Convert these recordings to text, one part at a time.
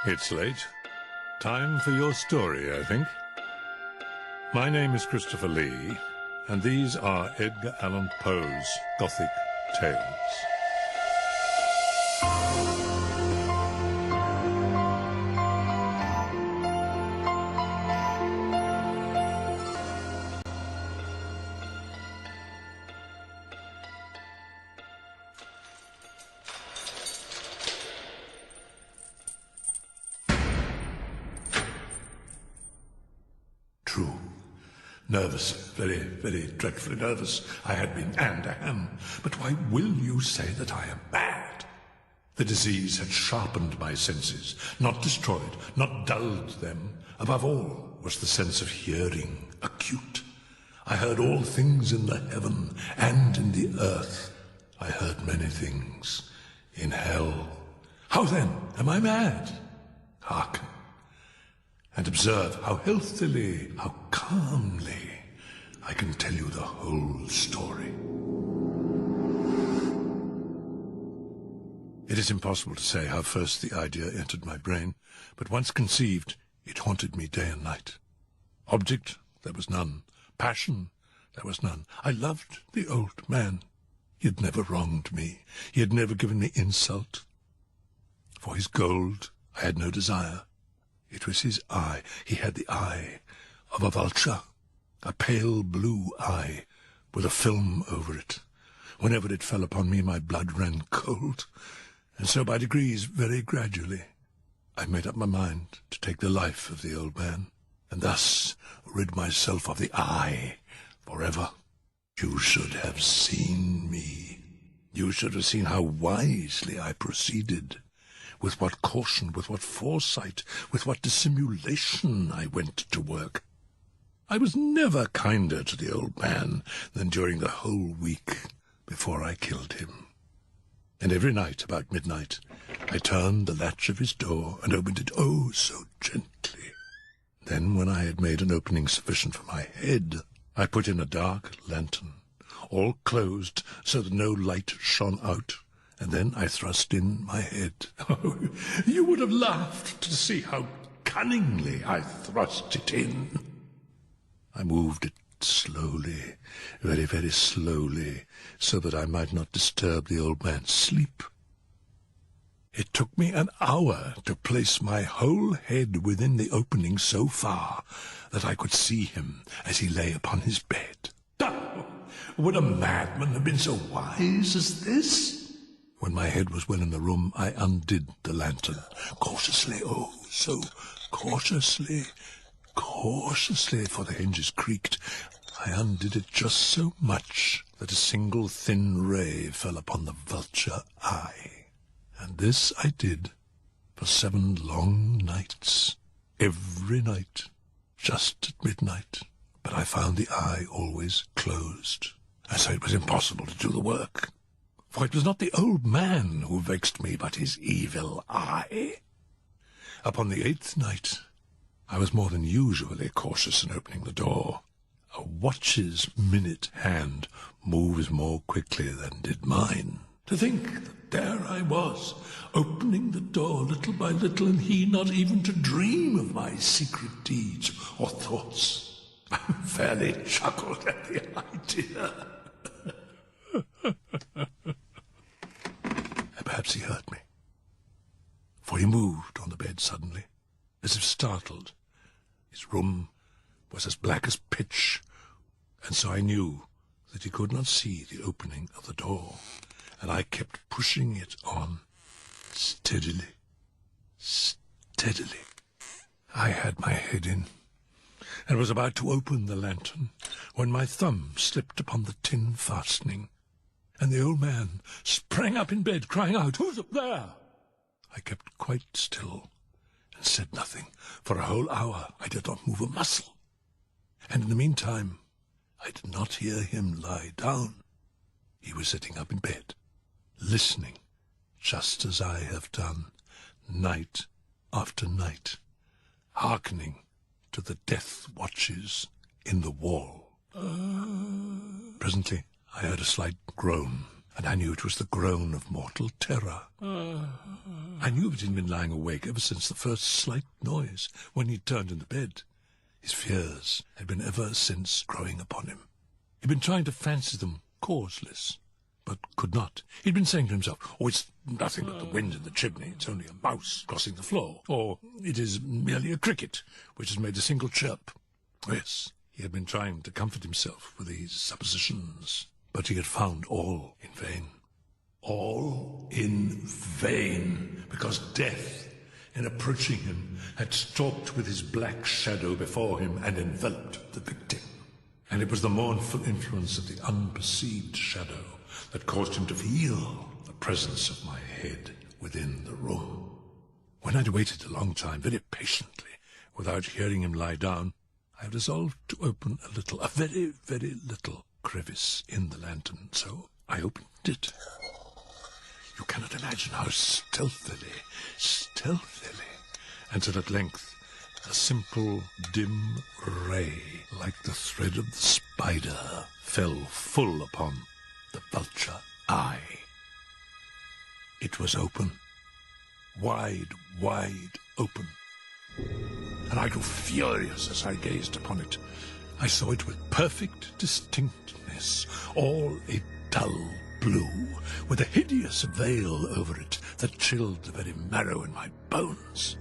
It's late. Time for your story, I think. My name is Christopher Lee, and these are Edgar Allan Poe's Gothic tales. True. Nervous, very, very dreadfully nervous I had been, and I am. But why will you say that I am mad? The disease had sharpened my senses, not destroyed, not dulled them. Above all was the sense of hearing, acute. I heard all things in the heaven and in the earth. I heard many things in hell. How then am I mad? Hearken, and observe how healthily, how calmly I can tell you the whole story. It is impossible to say how first the idea entered my brain, but once conceived, it haunted me day and night. Object, there was none. Passion, there was none. I loved the old man. He had never wronged me. He had never given me insult. For his gold, I had no desire. It was his eye. He had the eye of a vulture, a pale blue eye with a film over it. Whenever it fell upon me, my blood ran cold, and so by degrees, very gradually, I made up my mind to take the life of the old man, and thus rid myself of the eye forever. You should have seen me. You should have seen how wisely I proceeded. With what caution, with what foresight, with what dissimulation I went to work. I was never kinder to the old man than during the whole week before I killed him. And every night, about midnight, I turned the latch of his door and opened it, oh, so gently. Then, when I had made an opening sufficient for my head, I put in a dark lantern, all closed so that no light shone out. And then I thrust in my head. Oh, you would have laughed to see how cunningly I thrust it in. I moved it slowly, very, very slowly, so that I might not disturb the old man's sleep. It took me an hour to place my whole head within the opening so far that I could see him as he lay upon his bed. Oh, would a madman have been so wise as this? When my head was well in the room, I undid the lantern. Cautiously, oh, so cautiously, cautiously, for the hinges creaked. I undid it just so much that a single thin ray fell upon the vulture eye. And this I did for 7 long nights, every night, just at midnight. But I found the eye always closed, and so it was impossible to do the work. For it was not the old man who vexed me, but his evil eye. Upon the 8th night, I was more than usually cautious in opening the door. A watch's minute hand moves more quickly than did mine. To think that there I was, opening the door little by little, and he not even to dream of my secret deeds or thoughts. I fairly chuckled at the idea. Perhaps he heard me, for he moved on the bed suddenly, as if startled. His room was as black as pitch, and so I knew that he could not see the opening of the door, and I kept pushing it on, steadily, steadily. I had my head in, and was about to open the lantern, when my thumb slipped upon the tin fastening, and the old man sprang up in bed, crying out, "Who's up there?" I kept quite still, and said nothing. For a whole hour I did not move a muscle, and in the meantime I did not hear him lie down. He was sitting up in bed, listening, just as I have done, night after night, hearkening to the death watches in the wall. Presently I heard a slight groan, and I knew it was the groan of mortal terror. I knew that he'd been lying awake ever since the first slight noise, when he turned in the bed. His fears had been ever since growing upon him. He'd been trying to fancy them causeless, but could not. He'd been saying to himself, "Oh, it's nothing but the wind in the chimney. It's only a mouse crossing the floor. Or it is merely a cricket which has made a single chirp." Yes, he had been trying to comfort himself with these suppositions, but he had found all in vain. All in vain, because death, in approaching him, had stalked with his black shadow before him and enveloped the victim. And it was the mournful influence of the unperceived shadow that caused him to feel the presence of my head within the room. When I'd waited a long time, very patiently, without hearing him lie down, I resolved to open a very, very little crevice in the lantern. So I opened it. You cannot imagine how stealthily, until at length a simple, dim ray, like the thread of the spider, fell full upon the vulture eye. It was open, wide open, and I grew furious as I gazed upon it. I saw it with perfect distinctness, all a dull blue, with a hideous veil over it that chilled the very marrow in my bones.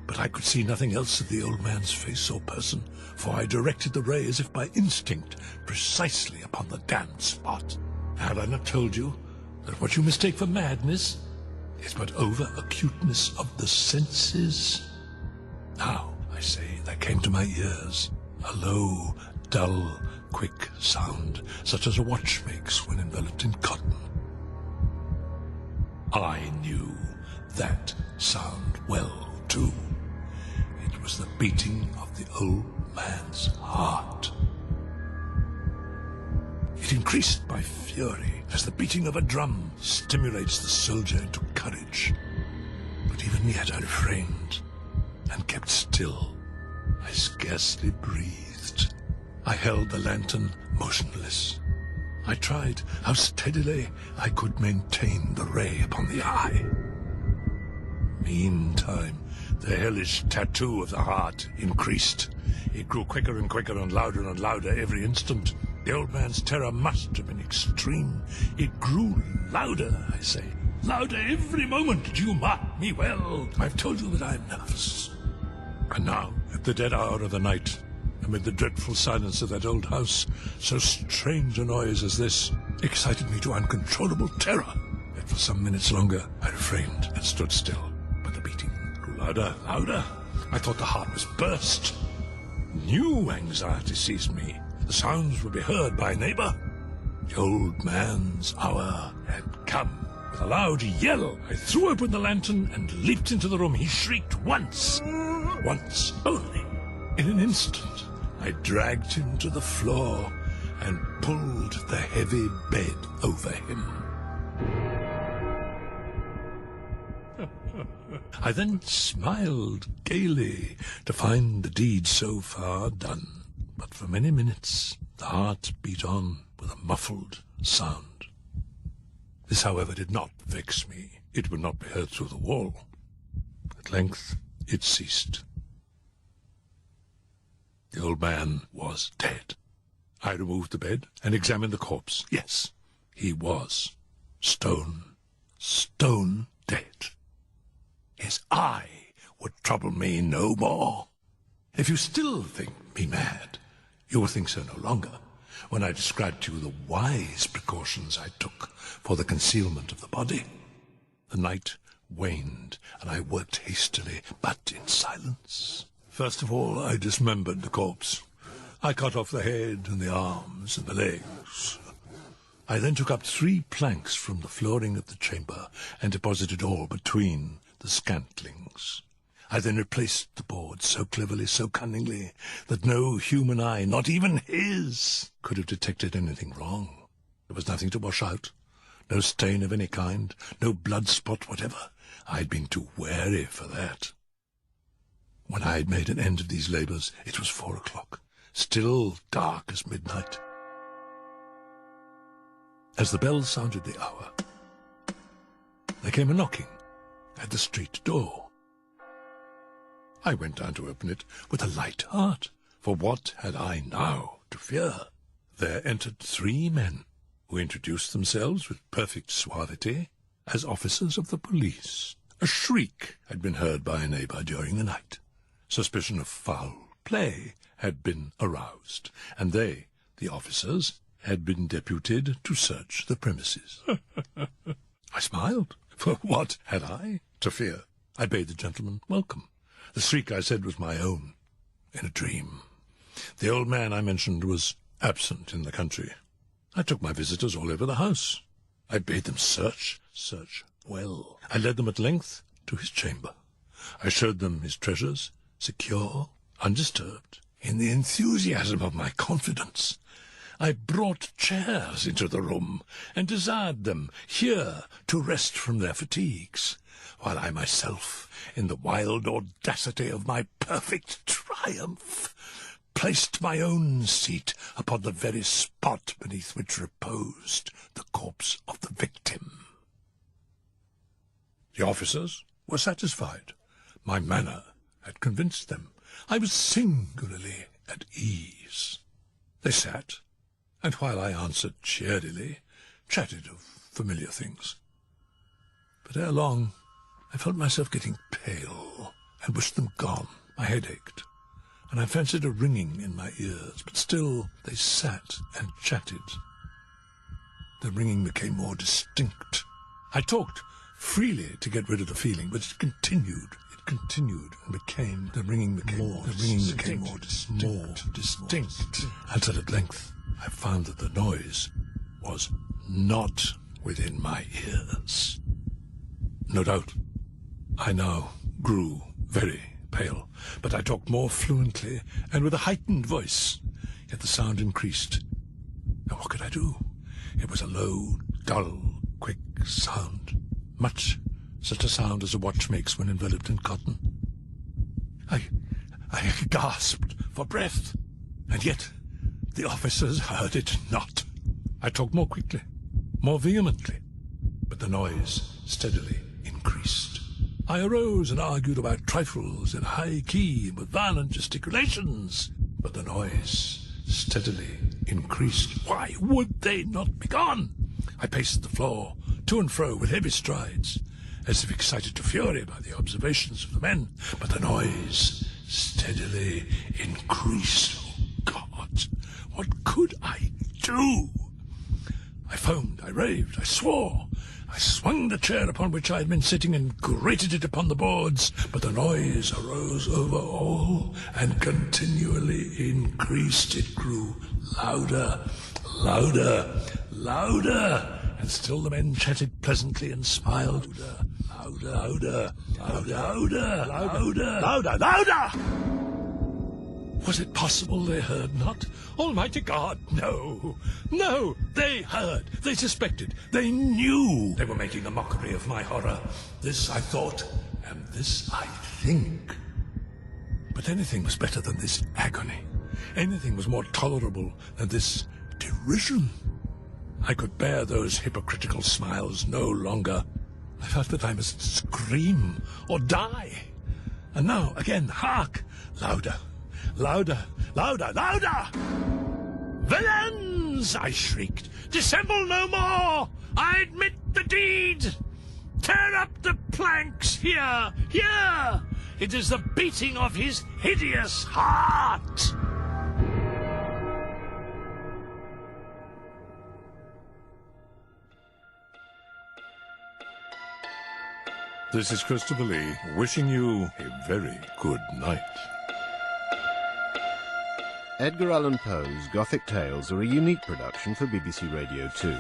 But I could see nothing else of the old man's face or person, for I directed the ray as if by instinct, precisely upon the damned spot. Had I not told you that what you mistake for madness is but over-acuteness of the senses? Now, I say, there came to my ears a low, dull, quick sound, such as a watch makes when enveloped in cotton. I knew that sound well, too. It was the beating of the old man's heart. It increased my fury, as the beating of a drum stimulates the soldier into courage. But even yet I refrained and kept still. I scarcely breathed. I held the lantern motionless. I tried how steadily I could maintain the ray upon the eye. Meantime, the hellish tattoo of the heart increased. It grew quicker and quicker and louder every instant. The old man's terror must have been extreme. It grew louder, I say. Louder every moment. Do you mark me well? I've told you that I am nervous. And now, at the dead hour of the night, amid the dreadful silence of that old house, so strange a noise as this excited me to uncontrollable terror. Yet for some minutes longer I refrained and stood still. But the beating grew louder. I thought the heart was burst. New anxiety seized me. The sounds would be heard by a neighbor. The old man's hour had come. With a loud yell, I threw open the lantern and leaped into the room. He shrieked once only. In an instant, I dragged him to the floor and pulled the heavy bed over him. I then smiled gaily to find the deed so far done. But for many minutes the heart beat on with a muffled sound. This, however, did not vex me. It would not be heard through the wall. At length it ceased. The old man was dead. I removed the bed and examined the corpse. Yes, he was stone dead. His eye would trouble me no more. If you still think me mad, you will think so no longer when I describe to you the wise precautions I took for the concealment of the body. The night waned, and I worked hastily, but in silence. First of all, I dismembered the corpse. I cut off the head and the arms and the legs. I then took up 3 planks from the flooring of the chamber and deposited all between the scantlings. I then replaced the board so cleverly, so cunningly, that no human eye, not even his, could have detected anything wrong. There was nothing to wash out, no stain of any kind, no blood spot whatever. I had been too wary for that. When I had made an end of these labours, it was 4 o'clock, still dark as midnight. As the bell sounded the hour, there came a knocking at the street door. I went down to open it with a light heart, for what had I now to fear? There entered 3 men, who introduced themselves with perfect suavity as officers of the police. A shriek had been heard by a neighbour during the night. Suspicion of foul play had been aroused, and they, the officers, had been deputed to search the premises. I smiled, for what had I to fear? I bade the gentleman welcome. The shriek, I said, was my own, in a dream. The old man I mentioned was absent in the country. I took my visitors all over the house. I bade them search well. I led them at length to his chamber. I showed them his treasures, secure, undisturbed. In the enthusiasm of my confidence, I brought chairs into the room, and desired them here to rest from their fatigues, while I myself, in the wild audacity of my perfect triumph, placed my own seat upon the very spot beneath which reposed the corpse of the victim. The officers were satisfied. My manner had convinced them. I was singularly at ease. They sat, and while I answered cheerily, chatted of familiar things. But ere long, I felt myself getting pale, and wished them gone. My head ached, and I fancied a ringing in my ears, but still they sat and chatted. The ringing became more distinct. I talked freely to get rid of the feeling, but it continued and became, the ringing became more distinct, until at length I found that the noise was not within my ears. No doubt, I now grew very pale, but I talked more fluently and with a heightened voice, yet the sound increased. And what could I do? It was a low, dull, quick sound, much such a sound as a watch makes when enveloped in cotton. I gasped for breath, and yet the officers heard it not. I talked more quickly, more vehemently, but the noise steadily increased. I arose and argued about trifles in a high key and with violent gesticulations, but the noise steadily increased. Why would they not be gone? I paced the floor to and fro with heavy strides, as if excited to fury by the observations of the men, but the noise steadily increased. Oh, God, what could I do? I foamed, I raved, I swore. I swung the chair upon which I had been sitting and grated it upon the boards, but the noise arose over all and continually increased. It grew louder, louder, louder, and still the men chatted pleasantly and smiled. Louder, louder, louder, louder, louder! Was it possible they heard not? Almighty God, no! No! They heard! They suspected! They knew! They were making a mockery of my horror. This I thought, and this I think. But anything was better than this agony. Anything was more tolerable than this derision. I could bear those hypocritical smiles no longer. I felt that I must scream or die. And now, again, hark! Louder! Louder, louder, louder! Villains! I shrieked. Dissemble no more! I admit the deed! Tear up the planks here! Here! It is the beating of his hideous heart! This is Christopher Lee, wishing you a very good night. Edgar Allan Poe's Gothic Tales are a unique production for BBC Radio 2.